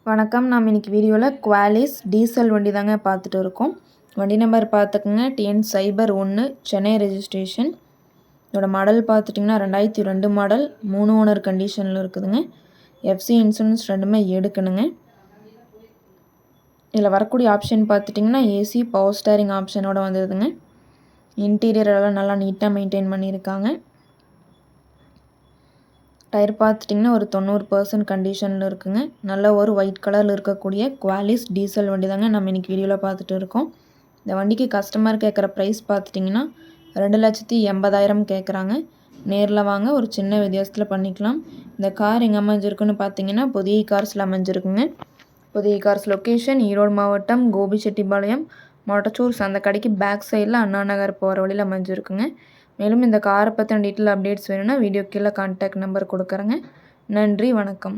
வணக்கம். நாம் இன்னைக்கு வீடியோவில் குவாலிஸ் டீசல் வண்டி தாங்க பார்த்துட்டு இருக்கோம். வண்டி நம்பர் பார்த்துக்குங்க TN சைபர் 1 சென்னை ரெஜிஸ்ட்ரேஷன். இதோட மாடல் பார்த்துட்டிங்கன்னா 2002 மாடல், 3 ஓனர் கண்டிஷனில் இருக்குதுங்க. FC இன்சூரன்ஸ் ரெண்டுமே எடுக்கணுங்க. இதில் வரக்கூடிய ஆப்ஷன் பார்த்துட்டிங்கன்னா ஏசி பவர் ஸ்டேரிங் ஆப்ஷனோட வந்ததுங்க. இன்டீரியர் எல்லாம் நல்லா நீட்டாக மெயின்டைன் பண்ணியிருக்காங்க. டயர் பார்த்துட்டிங்கன்னா ஒரு 90% கண்டிஷனில் இருக்குங்க. நல்ல ஒரு ஒயிட் கலரில் இருக்கக்கூடிய குவாலிஸ் டீசல் வண்டி தாங்க நம்ம இன்றைக்கி வீடியோவில் பார்த்துட்டு இருக்கோம். இந்த வண்டிக்கு கஸ்டமர் கேட்குற ப்ரைஸ் பார்த்துட்டிங்கன்னா 2,80,000 கேட்குறாங்க. நேரில் வாங்க, ஒரு சின்ன வித்தியாசத்தில் பண்ணிக்கலாம். இந்த கார் எங்கே அமைஞ்சிருக்குன்னு பார்த்தீங்கன்னா புதிய கார்ஸில் அமைஞ்சிருக்குங்க. புதிய கார்ஸ் லொக்கேஷன் ஈரோடு மாவட்டம் கோபிச்செட்டிப்பாளையம் மொட்டச்சூர் அந்த கடைக்கு பேக் சைடில் அண்ணா நகர் போகிற வழியில் அமைஞ்சிருக்குங்க. மேலும் இந்த காரை பற்றின டீட்டெயில் அப்டேட்ஸ் வேணும்னா வீடியோ கீழே கான்டாக்ட் நம்பர் கொடுக்குறேங்க. நன்றி, வணக்கம்.